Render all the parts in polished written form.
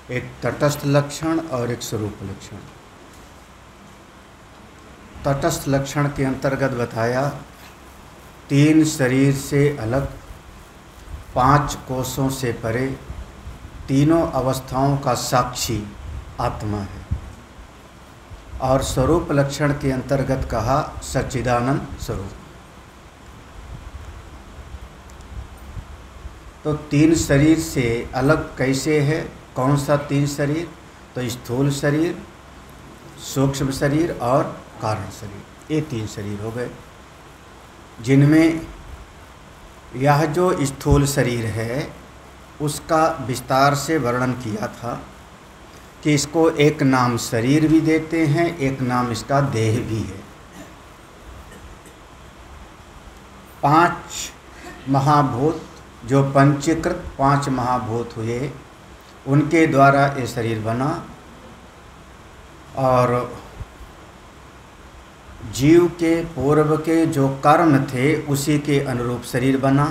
एक तटस्थ लक्षण और एक स्वरूप लक्षण। तटस्थ लक्षण के अंतर्गत बताया 3 शरीर से अलग, 5 कोशों से परे, तीनों अवस्थाओं का साक्षी आत्मा है। और स्वरूप लक्षण के अंतर्गत कहा सच्चिदानंद स्वरूप। तो 3 शरीर से अलग कैसे है? कौन सा 3 शरीर? तो स्थूल शरीर, सूक्ष्म शरीर और कारण शरीर, ये 3 शरीर हो गए, जिनमें यह जो स्थूल शरीर है उसका विस्तार से वर्णन किया था कि इसको एक नाम शरीर भी देते हैं, एक नाम इसका देह भी है। 5 महाभूत जो पंचीकृत 5 महाभूत हुए, उनके द्वारा ये शरीर बना और जीव के पूर्व के जो कर्म थे उसी के अनुरूप शरीर बना।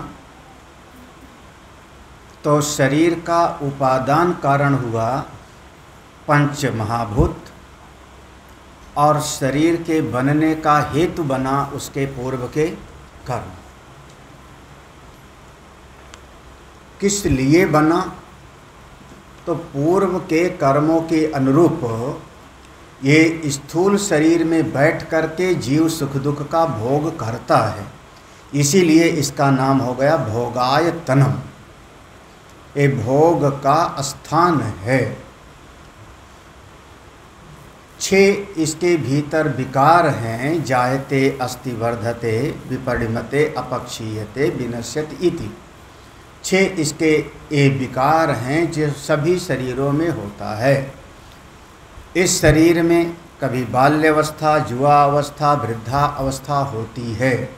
तो शरीर का उपादान कारण हुआ 5 महाभूत और शरीर के बनने का हेतु बना उसके पूर्व के कर्म। किस लिए बना? तो पूर्व के कर्मों के अनुरूप ये स्थूल शरीर में बैठ करके जीव सुख दुख का भोग करता है, इसीलिए इसका नाम हो गया भोगायतनम। ये भोग का स्थान है। 6 इसके भीतर विकार हैं, जायते अस्ति वर्धते विपरिमते अपक्षीयते विनश्यति इति। 6 इसके ये विकार हैं जो सभी शरीरों में होता है। इस शरीर में कभी बाल्यावस्था, युवा अवस्था, वृद्धा अवस्था होती है।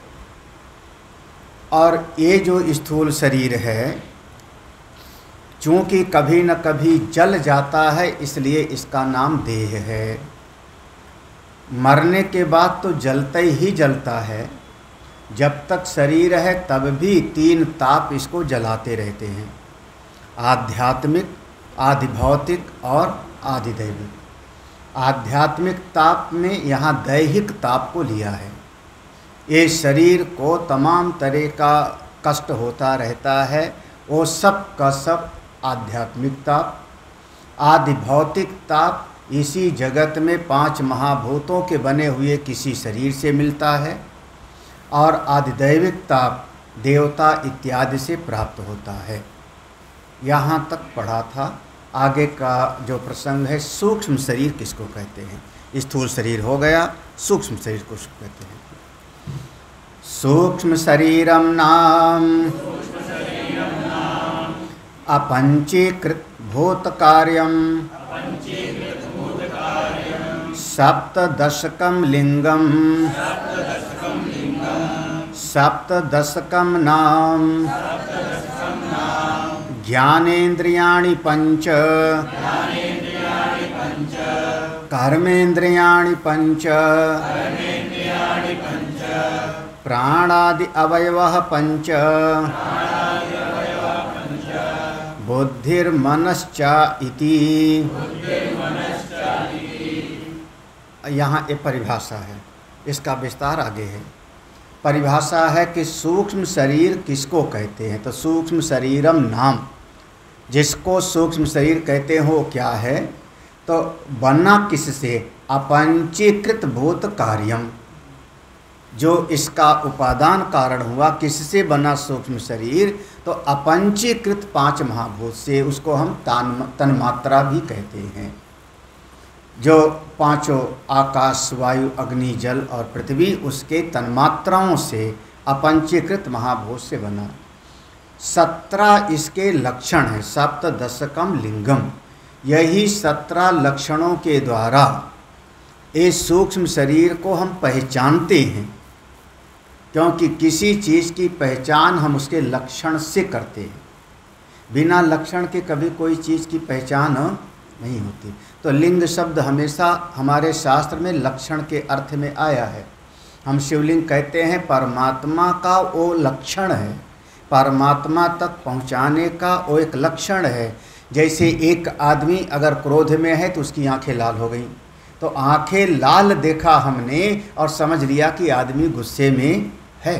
और ये जो स्थूल शरीर है चूँकि कभी न कभी जल जाता है, इसलिए इसका नाम देह है। मरने के बाद तो जलता ही जलता है, जब तक शरीर है तब भी 3 ताप इसको जलाते रहते हैं, आध्यात्मिक, आधिभौतिक और आधिदैविक। आध्यात्मिक ताप में यहाँ दैहिक ताप को लिया है। ये शरीर को तमाम तरह का कष्ट होता रहता है, वो सब का सब आध्यात्मिक ताप। आधिभौतिक ताप इसी जगत में 5 महाभूतों के बने हुए किसी शरीर से मिलता है और आधिदैविक ताप देवता इत्यादि से प्राप्त होता है। यहाँ तक पढ़ा था। आगे का जो प्रसंग है, सूक्ष्म शरीर किसको कहते हैं? स्थूल शरीर हो गया, सूक्ष्म शरीर को कहते हैं। सूक्ष्म शरीरम नाम अपंचीकृत भूत कार्यम सप्तदशकम लिंगम सप्तदशकम नाम ज्ञानेन्द्रियाणि 5 कर्मेन्द्रियाणि 5 प्राणादि अवयवः 5 बुद्धिर्मनश्च इति। यहाँ एक परिभाषा है, इसका विस्तार आगे है। परिभाषा है कि सूक्ष्म शरीर किसको कहते हैं? तो सूक्ष्म शरीरम नाम, जिसको सूक्ष्म शरीर कहते हो क्या है? तो बना किससे? अपंचीकृत भूत कार्यम, जो इसका उपादान कारण हुआ, किससे बना सूक्ष्म शरीर? तो अपंचीकृत 5 महाभूत से, उसको हम तन्मात्रा भी कहते हैं। जो 5 आकाश, वायु, अग्नि, जल और पृथ्वी, उसके तन्मात्राओं से अपंचीकृत महाभूत से बना। 17 इसके लक्षण हैं, सप्तदशकम लिंगम। यही 17 लक्षणों के द्वारा इस सूक्ष्म शरीर को हम पहचानते हैं, क्योंकि किसी चीज़ की पहचान हम उसके लक्षण से करते हैं। बिना लक्षण के कभी कोई चीज़ की पहचान नहीं होती। तो लिंग शब्द हमेशा हमारे शास्त्र में लक्षण के अर्थ में आया है। हम शिवलिंग कहते हैं, परमात्मा का वो लक्षण है, परमात्मा तक पहुंचाने का वो एक लक्षण है जैसे एक आदमी अगर क्रोध में है तो उसकी आंखें लाल हो गई, तो आंखें लाल देखा हमने और समझ लिया कि आदमी गुस्से में है,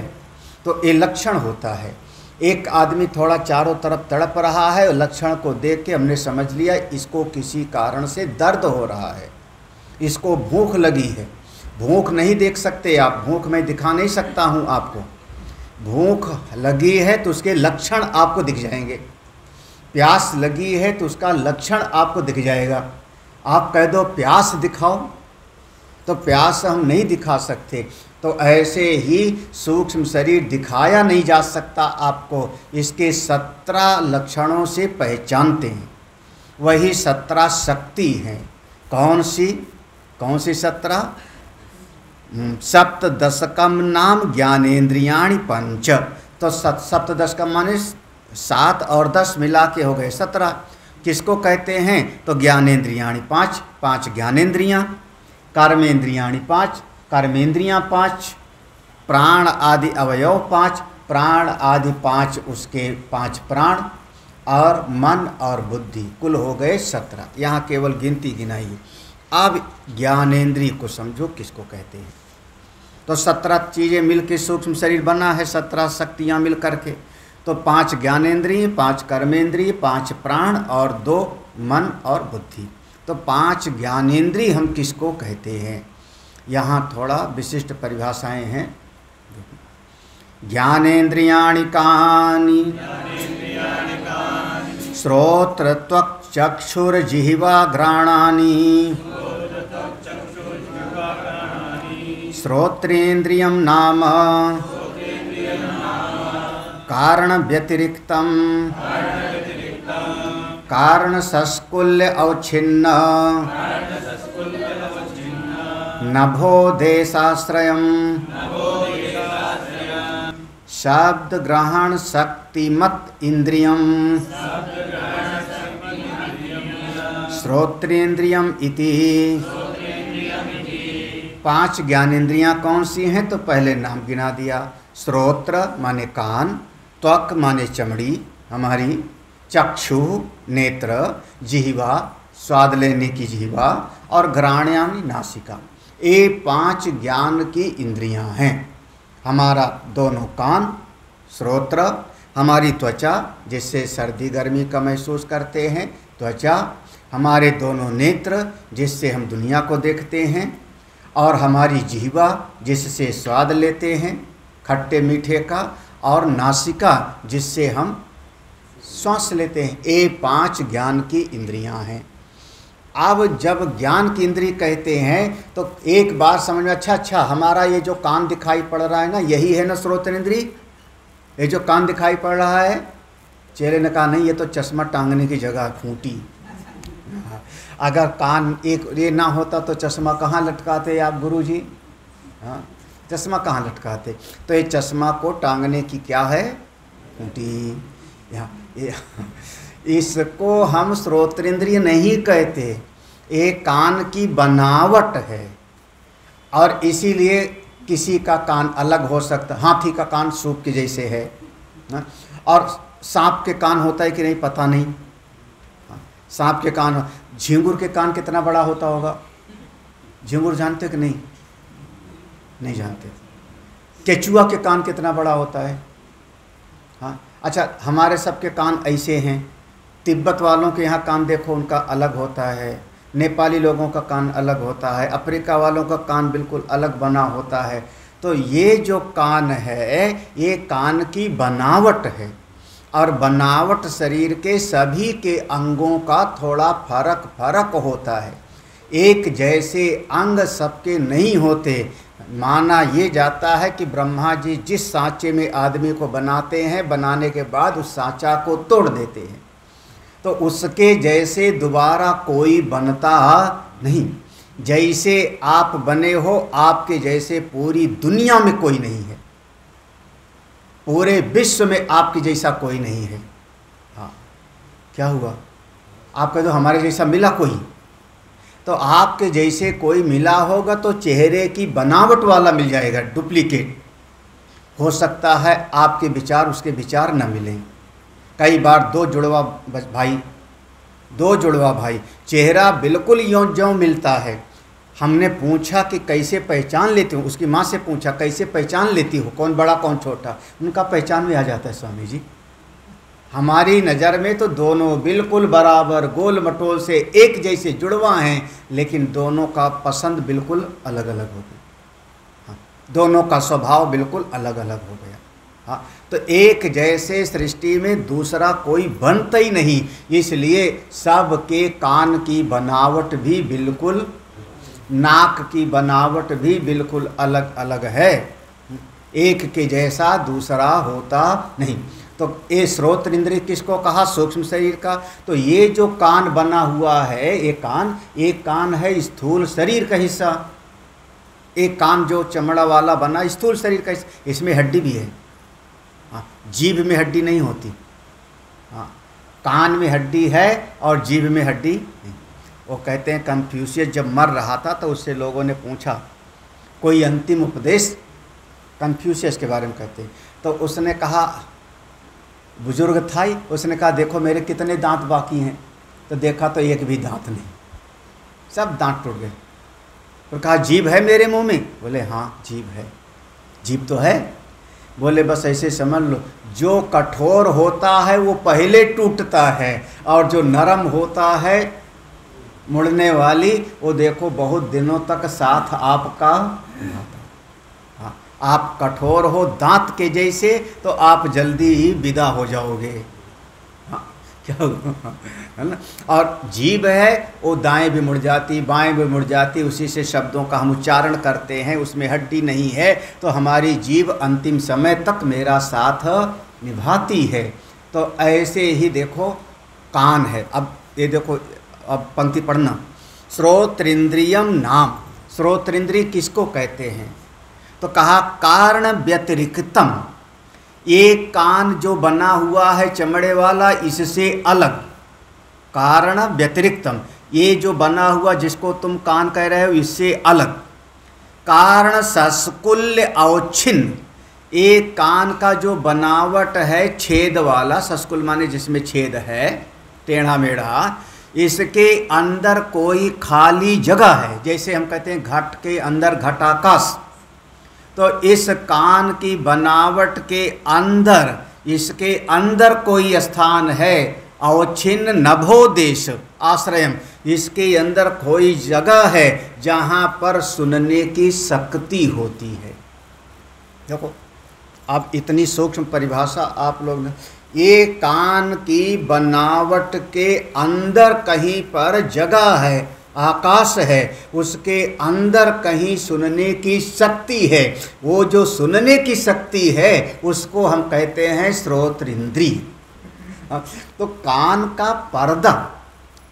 तो ये लक्षण होता है। एक आदमी थोड़ा चारों तरफ तड़प रहा है और लक्षण को देख के हमने समझ लिया इसको किसी कारण से दर्द हो रहा है, इसको भूख लगी है। भूख नहीं देख सकते आप, भूख मैं दिखा नहीं सकता हूँ आपको, भूख लगी है तो उसके लक्षण आपको दिख जाएंगे। प्यास लगी है तो उसका लक्षण आपको दिख जाएगा। आप कह दो प्यास दिखाओ तो प्यास हम नहीं दिखा सकते। तो ऐसे ही सूक्ष्म शरीर दिखाया नहीं जा सकता आपको, इसके 17 लक्षणों से पहचानते हैं। वही 17 शक्ति हैं। कौन सी 17? सप्तदशकम नाम ज्ञानेन्द्रियाणि पंच। तो सप्तदशकम माने 7 और 10 मिला के हो गए 17। किसको कहते हैं? तो ज्ञानेन्द्रियाणि 5, 5 ज्ञानेन्द्रियाँ, कर्मेंद्रियाणि 5, कर्मेंद्रियाँ 5, प्राण आदि अवयव 5, प्राण आदि 5 उसके 5 प्राण, और मन और बुद्धि, कुल हो गए 17। यहाँ केवल गिनती गिनाई। अब ज्ञानेंद्रिय को समझो किसको कहते हैं। तो 17 चीज़ें मिल के सूक्ष्म शरीर बना है, 17 शक्तियाँ मिल करके। तो 5 ज्ञानेंद्रिय, 5 कर्मेंद्रिय, 5 प्राण और 2 मन और बुद्धि। तो 5 ज्ञानेंद्रिय हम किसको कहते हैं? यहाँ थोड़ा विशिष्ट परिभाषाएं हैं। ज्ञानेन्द्रियाणि कानि? श्रोत्र त्वक् चक्षुर्जिह्वा घ्राणानि। श्रोत्रेन्द्रियं नाम कारण व्यतिरिक्तम कारण सस्कुल्य अवच्छिन्न नभो देशाश्रयम् शब्द ग्रहण शक्तिमत इंद्रियम श्रोत्रेन्द्रियम इति। 5 ज्ञानेन्द्रियाँ कौन सी हैं? तो पहले नाम गिना दिया। श्रोत्र माने कान, त्वक माने चमड़ी हमारी, चक्षु नेत्र, जिह्वा स्वाद लेने की जिह्वा, और घ्राण्यानि नासिका। ये 5 ज्ञान की इंद्रियां हैं। हमारा दोनों कान श्रोत्र, हमारी त्वचा जिससे सर्दी गर्मी का महसूस करते हैं त्वचा, हमारे दोनों नेत्र जिससे हम दुनिया को देखते हैं, और हमारी जिह्वा जिससे स्वाद लेते हैं खट्टे मीठे का, और नासिका जिससे हम श्वास लेते हैं। ये 5 ज्ञान की इंद्रियां हैं। अब जब ज्ञान की इंद्रिय कहते हैं तो एक बार समझ में, अच्छा हमारा ये जो कान दिखाई पड़ रहा है ना, यही है ना श्रोत्रेंद्रिय? ये जो कान दिखाई पड़ रहा है? चेले ने कहा नहीं, ये तो चश्मा टांगने की जगह फूटी। अगर कान एक ये ना होता तो चश्मा कहाँ लटकाते आप गुरुजी? हाँ, चश्मा कहाँ लटकाते? तो ये चश्मा को टांगने की क्या है? फूटी। इसको हम श्रोत्रेंद्रिय नहीं कहते, ये कान की बनावट है। और इसीलिए किसी का कान अलग हो सकता, हाथी का कान सूप के जैसे है, और सांप के कान होता है कि नहीं पता नहीं। सांप के कान, झींगुर के कान कितना बड़ा होता होगा? झींगुर जानते कि नहीं? नहीं जानते। केचुआ के कान कितना बड़ा होता है? हाँ, अच्छा हमारे सबके कान ऐसे हैं। तिब्बत वालों के यहाँ कान देखो, उनका अलग होता है। नेपाली लोगों का कान अलग होता है। अफ्रीका वालों का कान बिल्कुल अलग बना होता है। तो ये जो कान है ये कान की बनावट है, और बनावट शरीर के सभी के अंगों का थोड़ा फर्क होता है। एक जैसे अंग सबके नहीं होते। माना ये जाता है कि ब्रह्मा जी जिस सांचे में आदमी को बनाते हैं, बनाने के बाद उस सांचा को तोड़ देते हैं, तो उसके जैसे दोबारा कोई बनता नहीं। जैसे आप बने हो, आपके जैसे पूरी दुनिया में कोई नहीं है, पूरे विश्व में आपके जैसा कोई नहीं है। हाँ, क्या हुआ? आप कह दो हमारे जैसा मिला कोई, तो आपके जैसे कोई मिला होगा तो चेहरे की बनावट वाला मिल जाएगा, डुप्लीकेट। हो सकता है आपके विचार उसके विचार न मिलें। कई बार 2 जुड़वा भाई दो जुड़वा भाई, चेहरा बिल्कुल यों ज्यों मिलता है। हमने पूछा कि कैसे पहचान लेती हूँ, उसकी माँ से पूछा कैसे पहचान लेती हो, कौन बड़ा कौन छोटा। उनका पहचान में आ जाता है स्वामी जी। हमारी नज़र में तो दोनों बिल्कुल बराबर गोल मटोल से एक जैसे जुड़वा हैं, लेकिन दोनों का पसंद बिल्कुल अलग अलग हो गया। हाँ, दोनों का स्वभाव बिल्कुल अलग अलग हो गया। हाँ, तो एक जैसे सृष्टि में दूसरा कोई बनता ही नहीं, इसलिए सबके कान की बनावट भी बिल्कुल, नाक की बनावट भी बिल्कुल अलग अलग है, एक के जैसा दूसरा होता नहीं। तो ये श्रोत्र इंद्रिय किसको कहा? सूक्ष्म शरीर का। तो ये जो कान बना हुआ है, एक कान है स्थूल शरीर का हिस्सा। एक कान जो चमड़ा वाला बना स्थूल शरीर का हिस्सा, इसमें हड्डी भी है। हाँ, जीभ में हड्डी नहीं होती। हाँ, कान में हड्डी है और जीभ में हड्डी नहीं। वो कहते हैं कन्फ्यूशियस जब मर रहा था तो उससे लोगों ने पूछा कोई अंतिम उपदेश, कन्फ्यूशियस के बारे में कहते हैं। तो उसने कहा, बुजुर्ग था ही, उसने कहा देखो मेरे कितने दांत बाकी हैं। तो देखा तो एक भी दांत नहीं, सब दांत टूट गए। तो कहा जीभ है मेरे मुंह में? बोले हाँ जीभ है। जीभ तो है? बोले बस ऐसे समझ लो, जो कठोर होता है वो पहले टूटता है, और जो नरम होता है मुड़ने वाली, वो देखो बहुत दिनों तक साथ आपका रहता। हाँ, आप कठोर हो दांत के जैसे तो आप जल्दी ही विदा हो जाओगे। हाँ, क्या है ना। और जीभ है वो दाएं भी मुड़ जाती बाएं भी मुड़ जाती, उसी से शब्दों का हम उच्चारण करते हैं। उसमें हड्डी नहीं है, तो हमारी जीभ अंतिम समय तक मेरा साथ निभाती है। तो ऐसे ही देखो कान है। अब ये देखो, अब पंक्ति पढ़ना, श्रोत्रेंद्रियम नाम। श्रोत्रेंद्रिय किसको कहते हैं? तो कहा कारण व्यतिरिक्तम, ये कान जो बना हुआ है चमड़े वाला इससे अलग, कारण व्यतिरिक्तम, ये जो बना हुआ जिसको तुम कान कह रहे हो इससे अलग। कारण सस्कुल्य अवच्छिन्न, ये कान का जो बनावट है छेद वाला, सस्कुल माने जिसमें छेद है टेढ़ा मेढ़ा, इसके अंदर कोई खाली जगह है। जैसे हम कहते हैं घट के अंदर घटाकाश, तो इस कान की बनावट के अंदर, इसके अंदर कोई स्थान है। अवच्छिन्न नभोदेश आश्रयम, इसके अंदर कोई जगह है जहाँ पर सुनने की शक्ति होती है। देखो अब इतनी सूक्ष्म परिभाषा आप लोग ने, ये कान की बनावट के अंदर कहीं पर जगह है, आकाश है, उसके अंदर कहीं सुनने की शक्ति है। वो जो सुनने की शक्ति है उसको हम कहते हैं श्रोत्र इंद्रिय। तो कान का पर्दा,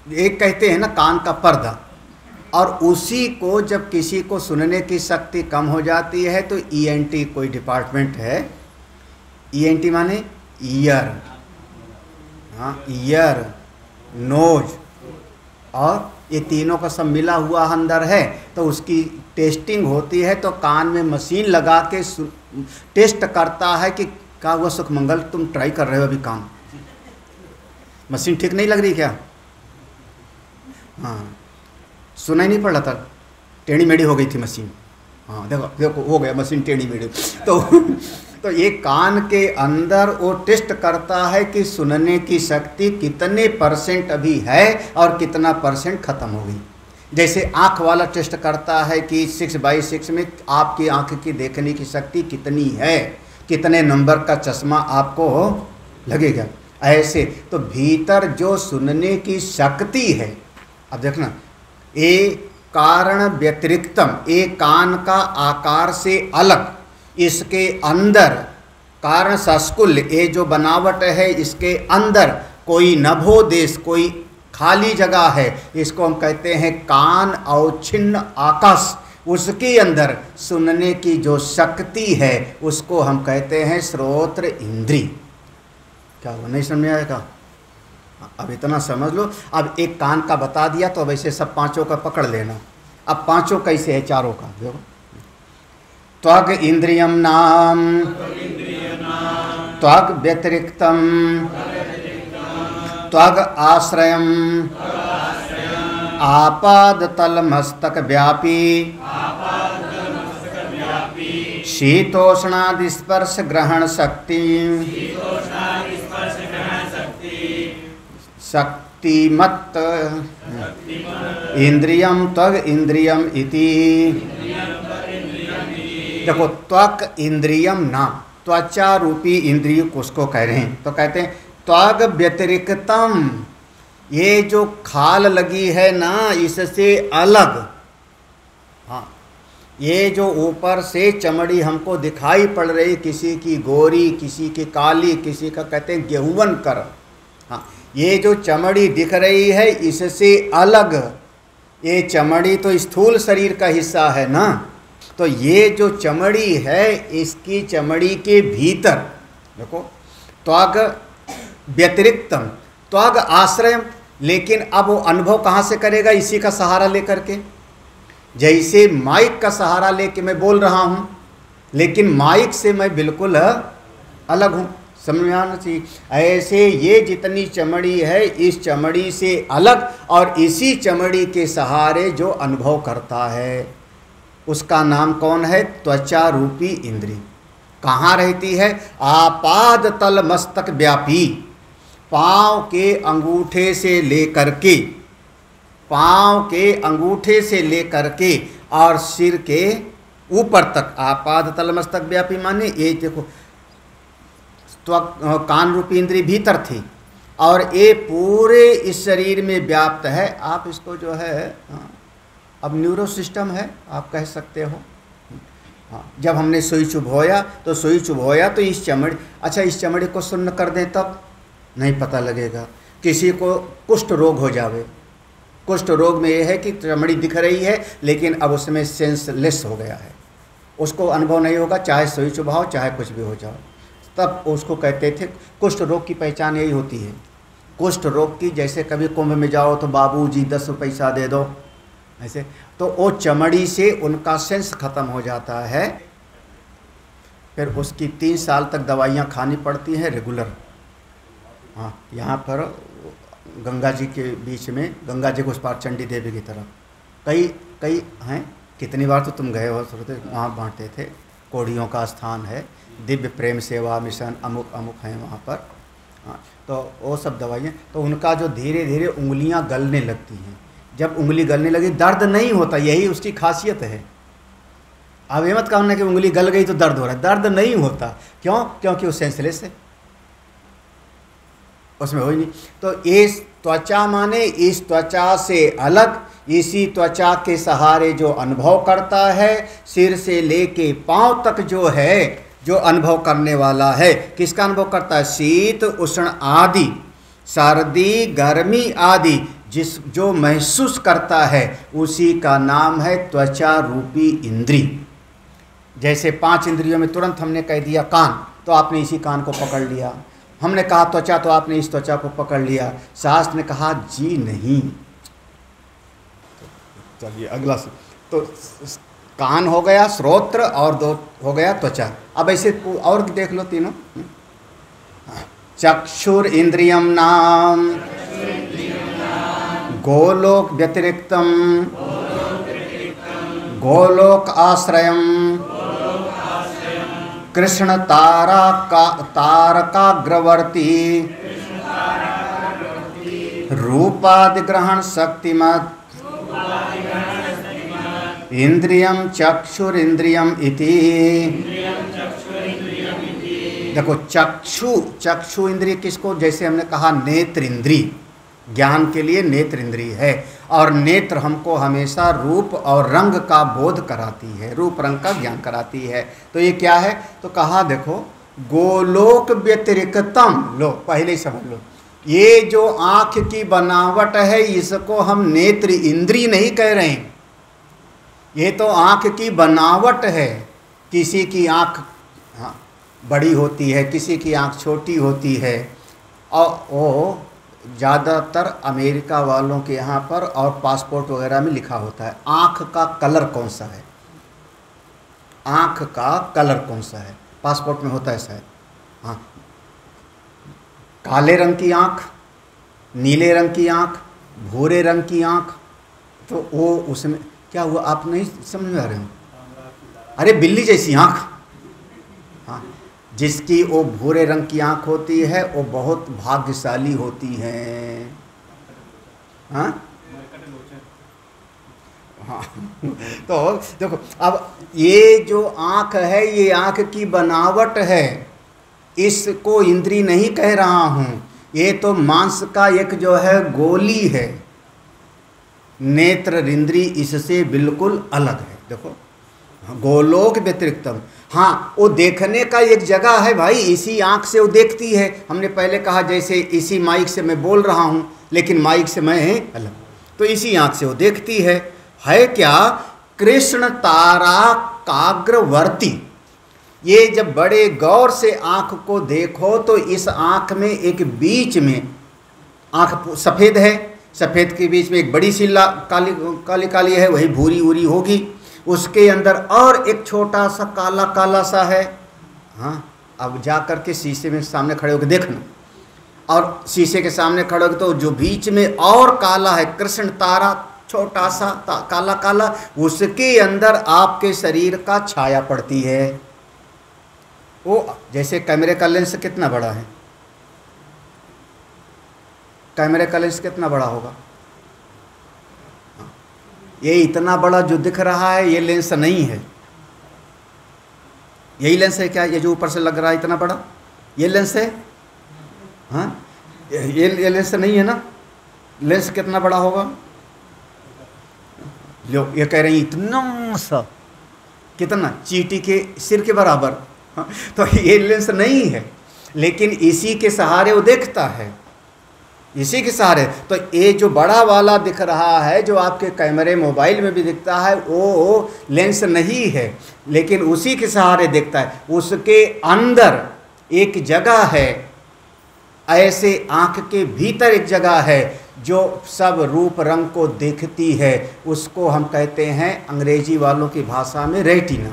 एक कहते हैं ना कान का पर्दा, और उसी को जब किसी को सुनने की शक्ति कम हो जाती है तो ईएनटी कोई डिपार्टमेंट है, ईएनटी माने ईयर, हाँ ईयर, नोज, और ये तीनों का सब मिला हुआ अंदर है। तो उसकी टेस्टिंग होती है, तो कान में मशीन लगा के टेस्ट करता है कि क्या हुआ सुखमंगल, तुम ट्राई कर रहे हो अभी काम, मशीन ठीक नहीं लग रही क्या? हाँ, सुनाई नहीं पड़ रहा था, टेढ़ी मेढ़ी हो गई थी मशीन। हाँ देखो देखो हो गया मशीन टेढ़ी मेढ़ी। तो ये कान के अंदर वो टेस्ट करता है कि सुनने की शक्ति कितने % अभी है और कितना % खत्म हो गई। जैसे आँख वाला टेस्ट करता है कि 6/6 में आपकी आँख की देखने की शक्ति कितनी है, कितने नंबर का चश्मा आपको लगेगा। ऐसे तो भीतर जो सुनने की शक्ति है, अब देखना, ये कारण व्यतिरिक्तम, ये कान का आकार से अलग, इसके अंदर कारण सस्कुल, ये जो बनावट है इसके अंदर कोई नभोदेश, कोई खाली जगह है, इसको हम कहते हैं कान अवच्छिन्न आकाश। उसके अंदर सुनने की जो शक्ति है उसको हम कहते हैं श्रोत्र इंद्रिय। क्या वो नहीं समझ में आएगा? अब इतना समझ लो। अब एक कान का बता दिया तो अब ऐसे सब पांचों का पकड़ लेना। अब पांचों कैसे है चारों का देखो। त्वग इंद्रियम नाम त्वग व्यतिरिक्तम त्वग आश्रयम आपादतल मस्तक व्यापी शीतोष्णादि स्पर्श ग्रहण शक्ति शक्तिमत् इंद्रियम त्वग इंद्रियम इति। देखो त्वक इंद्रियम नाम, त्वचा रूपी इंद्रिय उसको कह रहे हैं। तो कहते हैं त्वग व्यतिरिक्तम, ये जो खाल लगी है ना इससे अलग, हाँ ये जो ऊपर से चमड़ी हमको दिखाई पड़ रही, किसी की गोरी किसी की काली किसी का कहते हैं गेहूवन कर, हाँ ये जो चमड़ी दिख रही है इससे अलग, ये चमड़ी तो स्थूल शरीर का हिस्सा है ना, तो ये जो चमड़ी है इसकी चमड़ी के भीतर देखो त्वग व्यतिरिक्तम, त्वग आश्रय, लेकिन अब वो अनुभव कहाँ से करेगा? इसी का सहारा लेकर के। जैसे माइक का सहारा लेके मैं बोल रहा हूँ, लेकिन माइक से मैं बिल्कुल अलग हूँ, समझ में आना चाहिए। ऐसे ये जितनी चमड़ी है इस चमड़ी से अलग, और इसी चमड़ी के सहारे जो अनुभव करता है उसका नाम कौन है? त्वचा रूपी इंद्री। कहाँ रहती है? आपाद तल मस्तक व्यापी, पाँव के अंगूठे से लेकर के, पाँव के अंगूठे से लेकर के और सिर के ऊपर तक। आपाद तल मस्तक व्यापी माने ये देखो कान रूपी इंद्री भीतर थी और ये पूरे इस शरीर में व्याप्त है। आप इसको जो है अब न्यूरो सिस्टम है आप कह सकते हो। हाँ, जब हमने सुई चुभोया तो सुई चुभोया तो इस चमड़ी, अच्छा इस चमड़ी को सुन्न कर दें तब नहीं पता लगेगा। किसी को कुष्ठ रोग हो जावे, कुष्ठ रोग में यह है कि चमड़ी दिख रही है लेकिन अब उसमें सेंसलेस हो गया है, उसको अनुभव नहीं होगा, चाहे सुई चुभाओ चाहे कुछ भी हो जाओ। तब उसको कहते थे कुष्ठ रोग की पहचान यही होती है। कुष्ठ रोग की जैसे कभी कुंभ में जाओ तो बाबूजी 10 पैसा दे दो, ऐसे तो वो चमड़ी से उनका सेंस खत्म हो जाता है। फिर उसकी 3 साल तक दवाइयाँ खानी पड़ती हैं रेगुलर। हाँ, यहाँ पर गंगा जी के बीच में, गंगा जी को उस पार चंडी देवी की तरफ कई हैं। कितनी बार तो तुम गए हो, वहाँ बांटते थे, कोढ़ियों का स्थान है, दिव्य प्रेम सेवा मिशन अमुक अमुक हैं वहाँ पर। हाँ, तो वो सब दवाइयाँ, तो उनका जो धीरे धीरे उंगलियाँ गलने लगती हैं। जब उंगली गलने लगी दर्द नहीं होता, यही उसकी खासियत है। अब ये मत कहना कि उंगली गल गई तो दर्द हो रहा है, दर्द नहीं होता। क्यों? क्योंकि वो सेंसलेस है, उसमें हो ही नहीं। तो इस त्वचा माने इस त्वचा से अलग, इसी त्वचा के सहारे जो अनुभव करता है, सिर से लेके पांव तक जो है जो अनुभव करने वाला है, किसका अनुभव करता है? शीत उष्ण आदि, सर्दी गर्मी आदि जो महसूस करता है उसी का नाम है त्वचा रूपी इंद्री। जैसे 5 इंद्रियों में तुरंत हमने कह दिया कान, तो आपने इसी कान को पकड़ लिया। हमने कहा त्वचा, तो आपने इस त्वचा को पकड़ लिया। शास्त्र ने कहा जी नहीं। चलिए अगला तो कान हो गया, श्रोत्र, और 2 हो गया त्वचा। अब ऐसे और देख लो तीनों। चक्षुर इंद्रियम नाम गोलोक व्यतिरिक्तम गोलोक आश्रयम कृष्ण तारकाग्रवर्ती रूपादिग्रहण शक्तिमत् इंद्रियम चक्षुरिंद्रियम इति। देखो चक्षु इंद्रिय किसको? जैसे हमने कहा नेत्र इंद्रिय, ज्ञान के लिए नेत्र इंद्रिय है, और नेत्र हमको हमेशा रूप और रंग का बोध कराती है, रूप रंग का ज्ञान कराती है। तो ये क्या है? तो कहा देखो गोलोक व्यतिरिक्तम, लो पहले ही समझ लो, ये जो आँख की बनावट है इसको हम नेत्र इंद्रिय नहीं कह रहे हैं, ये तो आँख की बनावट है। किसी की आँख हाँ बड़ी होती है, किसी की आँख छोटी होती है, और वो ज़्यादातर अमेरिका वालों के यहाँ पर और पासपोर्ट वगैरह में लिखा होता है आँख का कलर कौन सा है, आँख का कलर कौन सा है, पासपोर्ट में होता है शायद। हाँ, काले रंग की आँख नीले रंग की आँख, भूरे रंग की आँख, तो वो उसमें क्या हुआ, आप नहीं समझ में आ रहे हो? अरे बिल्ली जैसी आँख, हाँ, जिसकी वो भूरे रंग की आँख होती है वो बहुत भाग्यशाली होती है। हाँ हाँ तो देखो, अब ये जो आँख है, ये आँख की बनावट है, इसको इंद्री नहीं कह रहा हूँ, ये तो मांस का एक जो है गोली है। नेत्र इंद्री इससे बिल्कुल अलग है। देखो, गोलोक व्यतिरिक्तम, हाँ, वो देखने का एक जगह है भाई, इसी आँख से वो देखती है। हमने पहले कहा जैसे इसी माइक से मैं बोल रहा हूँ, लेकिन माइक से मैं अलग, तो इसी आँख से वो देखती है क्या? कृष्ण तारा काग्रवर्ती। ये जब बड़े गौर से आँख को देखो तो इस आँख में एक बीच में, आँख सफ़ेद है, सफ़ेद के बीच में एक बड़ी सी काली काली काली है, वही भूरी उरी होगी, उसके अंदर और एक छोटा सा काला काला सा है। हाँ, अब जा कर के शीशे में सामने खड़े होकर देखना, और शीशे के सामने खड़े होकर तो जो बीच में और काला है, कृष्ण तारा छोटा सा काला काला, उसके अंदर आपके शरीर का छाया पड़ती है। वो जैसे कैमरे का लेंस कितना बड़ा है, कैमरे का लेंस कितना बड़ा होगा? ये इतना बड़ा जो दिख रहा है ये लेंस नहीं है, यही लेंस है क्या? ये जो ऊपर से लग रहा है इतना बड़ा, ये लेंस है? हाँ, ये लेंस नहीं है ना। लेंस कितना बड़ा होगा? लो, ये कह रहे हैं इतना सा, कितना? चींटी के सिर के बराबर। हाँ, तो ये लेंस नहीं है, लेकिन इसी के सहारे वो देखता है, इसी के सहारे। तो ये जो बड़ा वाला दिख रहा है, जो आपके कैमरे मोबाइल में भी दिखता है, वो लेंस नहीं है, लेकिन उसी के सहारे दिखता है। उसके अंदर एक जगह है, ऐसे आँख के भीतर एक जगह है जो सब रूप रंग को देखती है, उसको हम कहते हैं अंग्रेजी वालों की भाषा में रेटिना।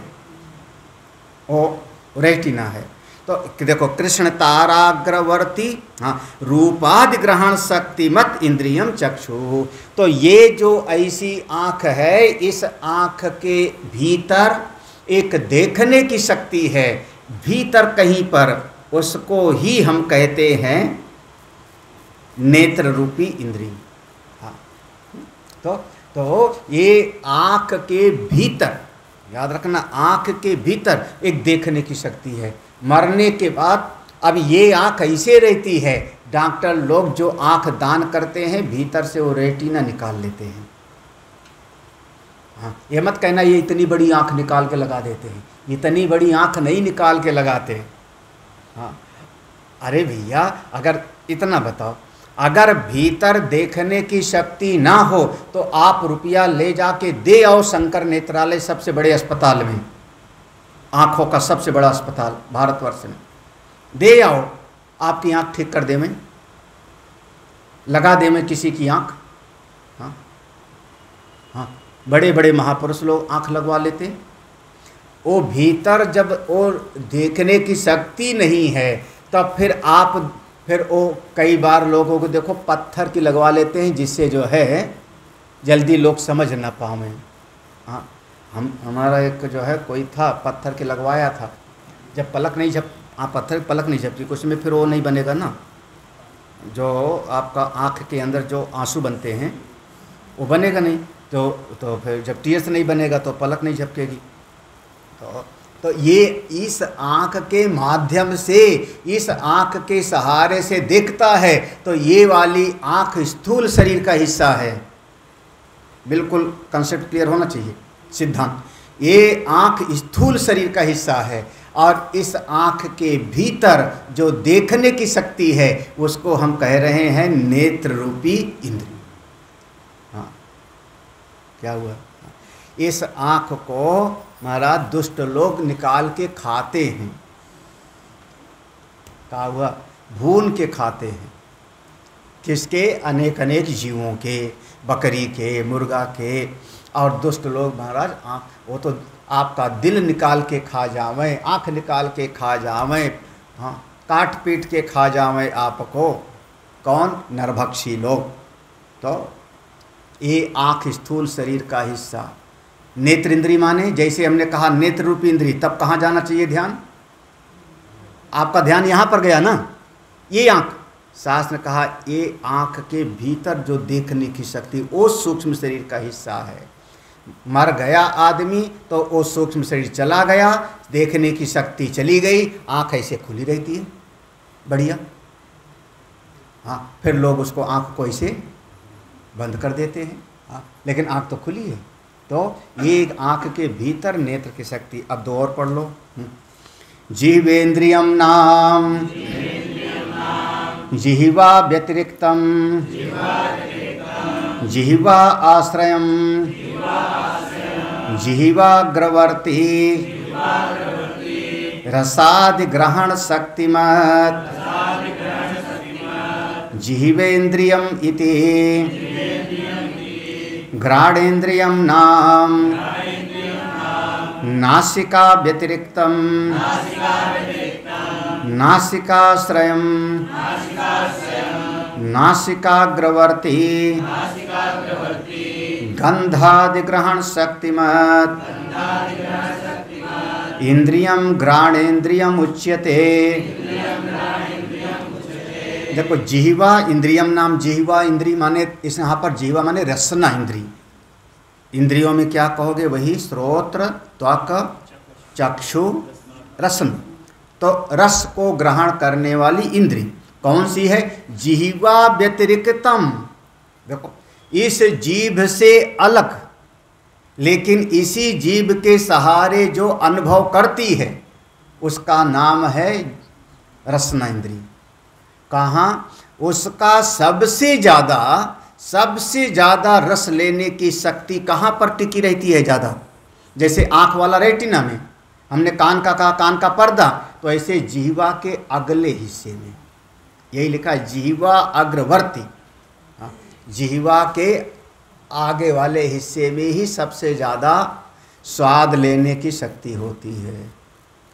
ओ रेटिना है। तो देखो, कृष्ण ताराग्रवर्ती, हाँ, रूपादि ग्रहण शक्तिमत इंद्रियम चक्षु। तो ये जो ऐसी आँख है, इस आँख के भीतर एक देखने की शक्ति है, भीतर कहीं पर, उसको ही हम कहते हैं नेत्र रूपी इंद्रिय। हाँ, तो ये आँख के भीतर, याद रखना, आँख के भीतर एक देखने की शक्ति है। मरने के बाद अब ये आँख ऐसे रहती है, डॉक्टर लोग जो आँख दान करते हैं भीतर से वो रेटिना निकाल लेते हैं। हाँ, ये मत कहना ये इतनी बड़ी आँख निकाल के लगा देते हैं, इतनी बड़ी आँख नहीं निकाल के लगाते। हाँ, अरे भैया, अगर इतना बताओ, अगर भीतर देखने की शक्ति ना हो तो आप रुपया ले जाके दे आओ शंकर नेत्रालय, सबसे बड़े अस्पताल में, आँखों का सबसे बड़ा अस्पताल भारतवर्ष में, दे आओ, आपकी आँख ठीक कर दे, मैं लगा दे, मैं किसी की आँख। हाँ हाँ, बड़े बड़े महापुरुष लोग आँख लगवा लेते। वो भीतर जब और देखने की शक्ति नहीं है, तब फिर वो कई बार लोगों को देखो पत्थर की लगवा लेते हैं, जिससे जो है जल्दी लोग समझ ना पाएं। हाँ, हमारा एक जो है कोई था, पत्थर की लगवाया था, जब पलक नहीं झप, पत्थर की पलक नहीं झपती, कुछ में फिर वो नहीं बनेगा ना, जो आपका आँख के अंदर जो आंसू बनते हैं वो बनेगा नहीं, तो फिर जब टीयर्स नहीं बनेगा तो पलक नहीं झपकेगी। तो ये इस आँख के माध्यम से, इस आँख के सहारे से देखता है। तो ये वाली आँख स्थूल शरीर का हिस्सा है, बिल्कुल कंसेप्ट क्लियर होना चाहिए, सिद्धांत। ये आँख स्थूल शरीर का हिस्सा है, और इस आँख के भीतर जो देखने की शक्ति है उसको हम कह रहे हैं नेत्र रूपी इंद्रिय। हाँ, क्या हुआ? इस आँख को महाराज दुष्ट लोग निकाल के खाते हैं। क्या हुआ? भून के खाते हैं। किसके? अनेक अनेक जीवों के, बकरी के, मुर्गा के। और दुष्ट लोग महाराज आँख, वो तो आपका दिल निकाल के खा जावें, आँख निकाल के खा जावें, हाँ, काट पीट के खा जावें आपको। कौन? नरभक्षी लोग। तो ये आँख स्थूल शरीर का हिस्सा। नेत्र इंद्री माने जैसे हमने कहा नेत्र रूपी इंद्री, तब कहाँ जाना चाहिए ध्यान? आपका ध्यान यहाँ पर गया ना, ये आँख। शास्त्र ने कहा ये आँख के भीतर जो देखने की शक्ति, वो सूक्ष्म शरीर का हिस्सा है। मर गया आदमी तो वो सूक्ष्म शरीर चला गया, देखने की शक्ति चली गई, आँख ऐसे खुली रहती है बढ़िया। हाँ, फिर लोग उसको आँख को ऐसे बंद कर देते हैं। हाँ, लेकिन आँख तो खुली है। तो ये आँख के भीतर नेत्र की शक्ति। अब दो और पढ़ लो। जीवेन्द्रियम नाम जिह्वा व्यतिरिक्तम जिह्वा आश्रयम जिह्वाग्रवर्ती रसादि ग्रहण शक्तिमत् जिह्वेन्द्रियम इति घ्राणेन्द्रियम नाम नासिका व्यतिरिक्तम नासिकाश्रयम नासिकाग्रवर्ती गंधादिग्रहण शक्तिमत् इंद्रियम घ्राणेन्द्रियम उच्यते। देखो जिह्वा इंद्रियम नाम, जिह्वा इंद्री माने इस यहाँ पर जिह्वा माने रसना इंद्री। इंद्रियों में क्या कहोगे? वही श्रोत्र, त्वक, चक्षु, रसन। तो रस को ग्रहण करने वाली इंद्री कौन सी है? जिह्वा व्यतिरिक्तम। देखो इस जीभ से अलग, लेकिन इसी जीभ के सहारे जो अनुभव करती है उसका नाम है रसना इंद्री। कहाँ? उसका सबसे ज़्यादा रस लेने की शक्ति कहाँ पर टिकी रहती है ज़्यादा? जैसे आँख वाला रेटिना में, हमने कान का कहा कान का पर्दा, तो ऐसे जिह्वा के अगले हिस्से में यही लिखा है जिह्वा अग्रवर्ती। जिह्वा के आगे वाले हिस्से में ही सबसे ज़्यादा स्वाद लेने की शक्ति होती है।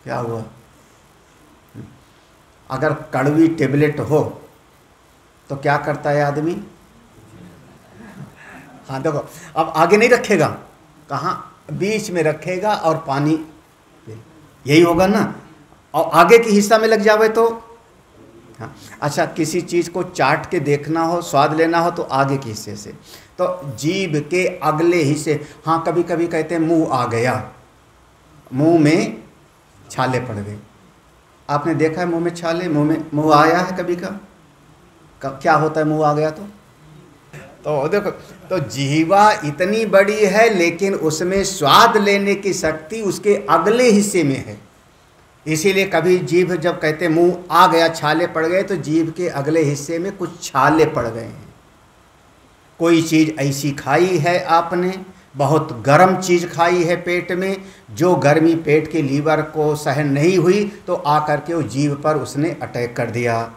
क्या हुआ? अगर कड़वी टेबलेट हो तो क्या करता है आदमी? हाँ देखो, अब आगे नहीं रखेगा, कहाँ? बीच में रखेगा और पानी, यही होगा ना। और आगे के हिस्सा में लग जावे तो हाँ। अच्छा, किसी चीज़ को चाट के देखना हो, स्वाद लेना हो तो आगे के हिस्से से, तो जीभ के अगले हिस्से। हाँ, कभी कभी कहते हैं मुंह आ गया, मुंह में छाले पड़ गए। आपने देखा है मुंह में छाले? मुंह आया है कभी का? क्या होता है मुंह आ गया तो देखो, तो जिह्वा इतनी बड़ी है लेकिन उसमें स्वाद लेने की शक्ति उसके अगले हिस्से में है। इसीलिए कभी जीभ जब कहते मुंह आ गया, छाले पड़ गए, तो जीभ के अगले हिस्से में कुछ छाले पड़ गए हैं। कोई चीज़ ऐसी खाई है आपने, बहुत गर्म चीज़ खाई है पेट में, जो गर्मी पेट के लीवर को सहन नहीं हुई, तो आकर के वो जीभ पर उसने अटैक कर दिया।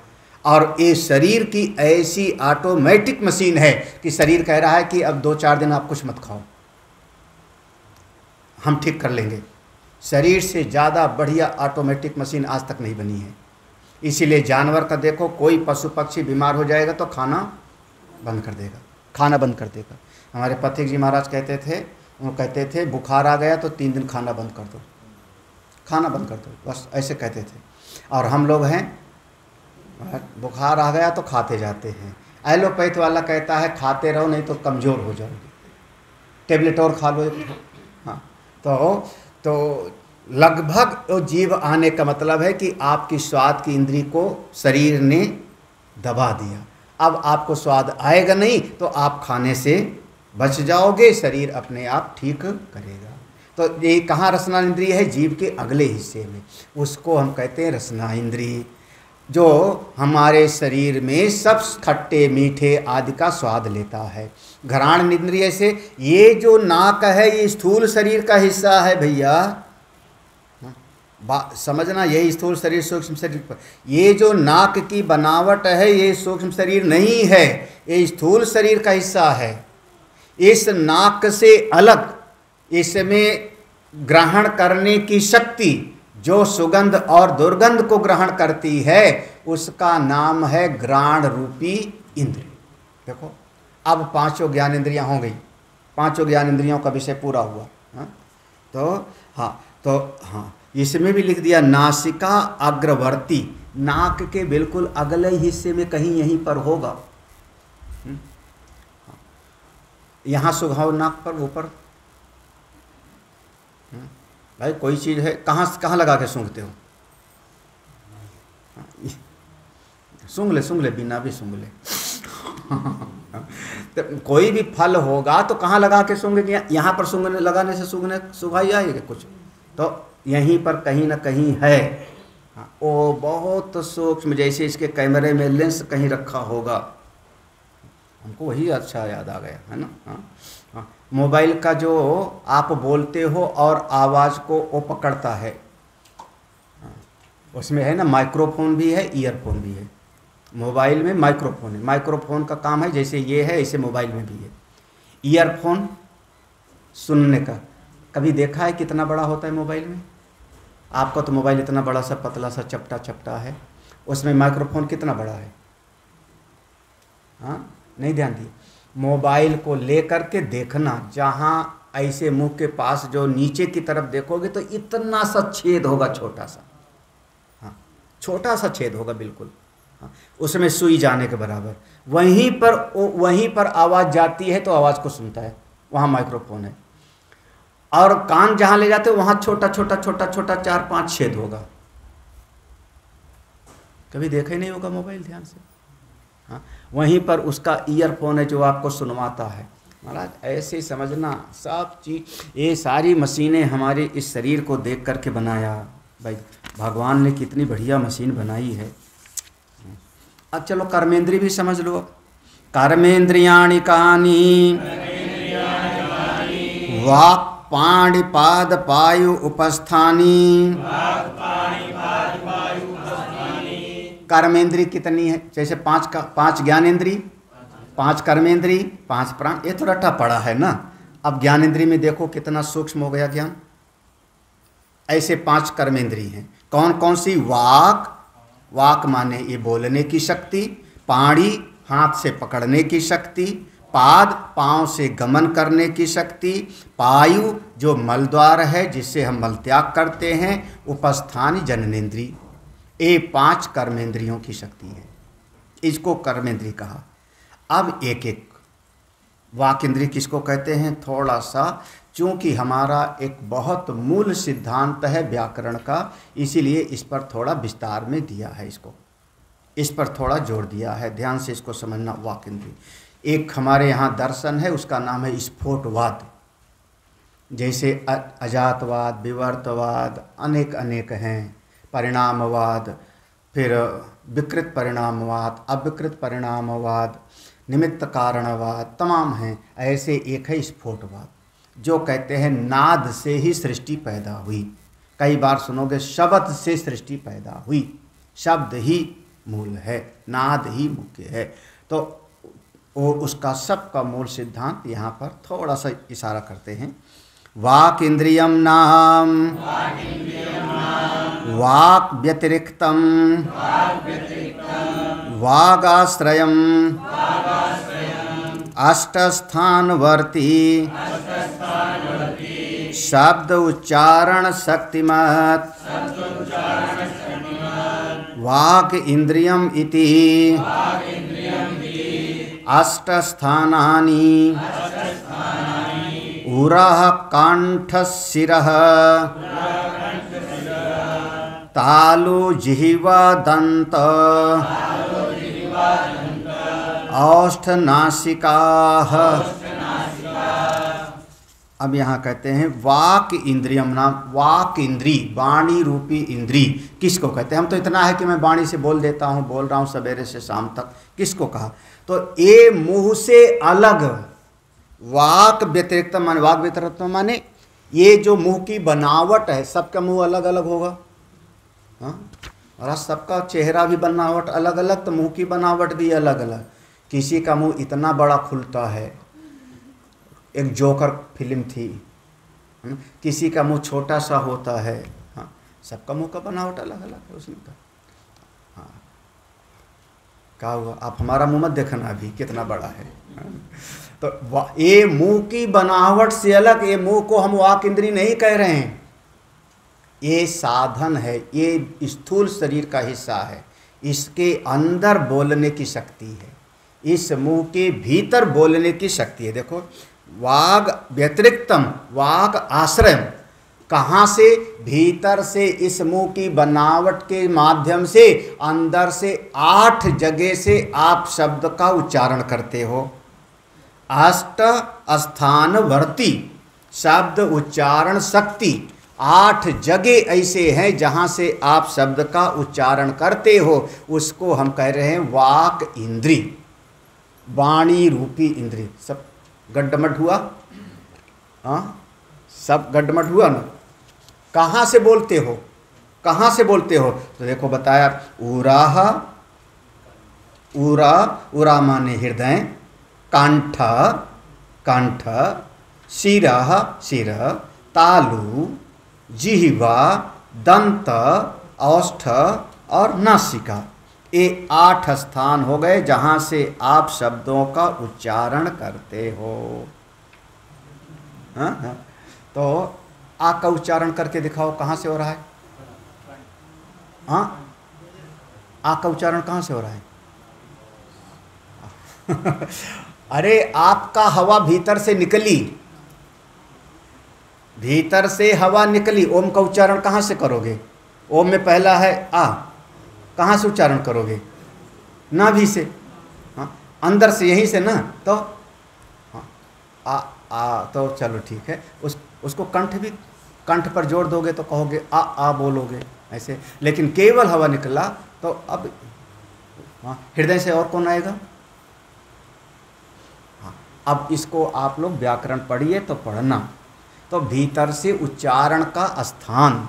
और ये शरीर की ऐसी ऑटोमेटिक मशीन है कि शरीर कह रहा है कि अब 2-4 दिन आप कुछ मत खाओ, हम ठीक कर लेंगे। शरीर से ज़्यादा बढ़िया ऑटोमेटिक मशीन आज तक नहीं बनी है। इसीलिए जानवर का देखो, कोई पशु पक्षी बीमार हो जाएगा तो खाना बंद कर देगा, खाना बंद कर देगा। हमारे पथिक जी महाराज कहते थे, वो कहते थे बुखार आ गया तो 3 दिन खाना बंद कर दो, खाना बंद कर दो, बस ऐसे कहते थे। और हम लोग हैं, बुखार आ गया तो खाते जाते हैं। एलोपैथ वाला कहता है खाते रहो नहीं तो कमज़ोर हो जाओगे, टेबलेट और खा लो। हाँ, तो लगभग वो जीभ आने का मतलब है कि आपकी स्वाद की इंद्री को शरीर ने दबा दिया। अब आपको स्वाद आएगा नहीं तो आप खाने से बच जाओगे, शरीर अपने आप ठीक करेगा। तो ये कहाँ रसना इंद्रिय है? जीभ के अगले हिस्से में, उसको हम कहते हैं रसना इंद्रिय, जो हमारे शरीर में सब खट्टे मीठे आदि का स्वाद लेता है। घ्राण इंद्रिय से, ये जो नाक है ये स्थूल शरीर का हिस्सा है भैया, समझना, यही स्थूल शरीर सूक्ष्म शरीर पर। ये जो नाक की बनावट है ये सूक्ष्म शरीर नहीं है, ये स्थूल शरीर का हिस्सा है। इस नाक से अलग इसमें ग्रहण करने की शक्ति जो सुगंध और दुर्गंध को ग्रहण करती है उसका नाम है घ्राण रूपी इंद्र। देखो अब पांचों ज्ञान इंद्रियां हो गई, पांचों ज्ञान इंद्रियों का विषय पूरा हुआ। हाँ तो हाँ इसमें भी लिख दिया नासिका अग्रवर्ती, नाक के बिल्कुल अगले हिस्से में कहीं यहीं पर होगा। यहाँ सुघाव नाक पर ऊपर। भाई कोई चीज़ है, कहाँ लगा के सूंघते हो? सूंघ ले बिना भी सूंघ ले। तो कोई भी फल होगा तो कहाँ लगा के सूंघेंगे? यहाँ पर सूंघने लगाने से सुघाई आएगी कुछ, तो यहीं पर कहीं ना कहीं है। वो बहुत सूक्ष्म, जैसे इसके कैमरे में लेंस कहीं रखा होगा। हमको वही अच्छा याद आ गया है ना। हाँ मोबाइल का जो आप बोलते हो और आवाज़ को वो पकड़ता है, उसमें है ना माइक्रोफोन भी है, ईयरफोन भी है। मोबाइल में माइक्रोफोन है, माइक्रोफोन का काम है जैसे ये है ऐसे मोबाइल में भी है। ईयरफोन सुनने का, कभी देखा है कितना बड़ा होता है मोबाइल में? आपका तो मोबाइल इतना बड़ा सा पतला सा चपटा है, उसमें माइक्रोफोन कितना बड़ा है? हाँ नहीं ध्यान दिए। मोबाइल को लेकर के देखना, जहाँ ऐसे मुंह के पास जो नीचे की तरफ देखोगे तो इतना सा छेद होगा, छोटा सा। हाँ छोटा सा छेद होगा बिल्कुल। हाँ उसमें सुई जाने के बराबर। वहीं पर आवाज़ जाती है तो आवाज़ को सुनता है, वहाँ माइक्रोफोन है। और कान जहाँ ले जाते हो वहाँ छोटा 4-5 छेद होगा। कभी देखा ही नहीं होगा मोबाइल ध्यान से। हाँ वहीं पर उसका ईयरफोन है जो आपको सुनवाता है। महाराज ऐसे ही समझना, सब चीज़ ये सारी मशीनें हमारे इस शरीर को देख करके बनाया। भाई भगवान ने कितनी बढ़िया मशीन बनाई है। अब चलो कर्मेंद्रिय भी समझ लो। कर्मेंद्रियाणि कानि वाक् पाणि पाद पायु उपस्थानी। कर्मेंद्रिय कितनी है? जैसे 5 ज्ञानेंद्रिय, 5 कर्मेंद्रिय, 5 प्राण, ये तो रट्टा पड़ा है ना। अब ज्ञानेंद्रिय में देखो कितना सूक्ष्म हो गया ज्ञान। ऐसे 5 कर्मेंद्रिय हैं। कौन कौन सी? वाक माने ये बोलने की शक्ति, पाणी हाथ से पकड़ने की शक्ति, पाद पांव से गमन करने की शक्ति, पायु जो मलद्वार है जिससे हम मल त्याग करते हैं, उपस्थानी जननेन्द्रिय। ये 5 कर्मेंद्रियों की शक्ति है, इसको कर्मेंद्रिय कहा। अब एक एक वाक इंद्रिय किसको कहते हैं? थोड़ा सा, चूँकि हमारा एक बहुत मूल सिद्धांत है व्याकरण का, इसीलिए इस पर थोड़ा विस्तार में दिया है, इस पर थोड़ा जोर दिया है। ध्यान से इसको समझना। वाक इंद्रिय एक हमारे यहाँ दर्शन है, उसका नाम है स्फोटवाद। जैसे अजातवाद, विवर्तवाद, अनेक हैं, परिणामवाद, फिर विकृत परिणामवाद, अविकृत परिणामवाद, निमित्त कारणवाद, तमाम हैं। ऐसे एक है स्फोटवाद, जो कहते हैं नाद से ही सृष्टि पैदा हुई। कई बार सुनोगे शब्द से सृष्टि पैदा हुई, शब्द ही मूल है, नाद ही मुख्य है। तो वो उसका सबका मूल सिद्धांत यहाँ पर थोड़ा सा इशारा करते हैं। वाक इंद्रियम नाम वाक व्यतिरिक्तम वागाश्रयम अष्टस्थानवर्ती शब्द उच्चारण शक्तिमत् वाक इंद्रियम इति अष्टस्थानानि उरः कंठ शिरः तालु जिह्वा दंत औष्ठ नासिकाः। अब यहाँ कहते हैं वाक इंद्रियम नाम, वाक इंद्री, वाणी रूपी इंद्री किसको कहते हैं? हम तो इतना है कि मैं वाणी से बोल देता हूँ, बोल रहा हूँ सवेरे से शाम तक, किसको कहा? तो ये मुंह से अलग, वाक व्यतिरिक्त माने, वाक व्यतिरिक्त माने ये जो मुंह की बनावट है, सबका मुंह अलग अलग होगा। हाँ और सबका चेहरा भी बनावट अलग अलग, तो मुंह की बनावट भी अलग अलग। किसी का मुंह इतना बड़ा खुलता है, एक जोकर फिल्म थी, किसी का मुंह छोटा सा होता है। हाँ सबका मुंह का बनावट अलग अलग है उसने कहा। हाँ, क्या हुआ, आप हमारा मुंह मत देखना अभी कितना बड़ा है। तो ये मुंह की बनावट से अलग, ये मुंह को हम वाक इंद्री नहीं कह रहे हैं, ये साधन है, ये स्थूल शरीर का हिस्सा है, इसके अंदर बोलने की शक्ति है, इस मुंह के भीतर बोलने की शक्ति है। देखो, वाग व्यतिरिक्तम वाग आश्रय, कहाँ से, भीतर से, इस मुंह की बनावट के माध्यम से अंदर से 8 जगह से आप शब्द का उच्चारण करते हो। 8 स्थानवर्ती शब्द उच्चारण शक्ति 8 जगह ऐसे हैं जहाँ से आप शब्द का उच्चारण करते हो, उसको हम कह रहे हैं वाक इंद्री, वाणी रूपी इंद्री। सब गड्ढमड हुआ, हाँ सब गड्ढमड हुआ ना। कहाँ से बोलते हो, कहाँ से बोलते हो, तो देखो बताया, उराह, उरा, उरा माने हृदय, कंठ, कंठ, शिरः, शिर, तालु, जिह्वा, दंत, औष्ठ और नासिका, ये 8 स्थान हो गए जहाँ से आप शब्दों का उच्चारण करते हो। हाँ हाँ, तो आ का उच्चारण करके दिखाओ, कहाँ से हो रहा है? हाँ, आ का उच्चारण कहाँ से हो रहा है? अरे आपका हवा भीतर से निकली, भीतर से हवा निकली, ओम का उच्चारण कहाँ से करोगे? ओम में पहला है आ, कहाँ से उच्चारण करोगे? नाभि से। हाँ, अंदर से, यहीं से ना, तो हाँ आ तो चलो ठीक है, उसको कंठ भी, कंठ पर जोड़ दोगे तो कहोगे आ बोलोगे ऐसे, लेकिन केवल हवा निकला तो अब हाँ, हृदय से और कौन आएगा? हाँ, अब इसको आप लोग व्याकरण पढ़िए तो पढ़ना, तो भीतर से उच्चारण का स्थान,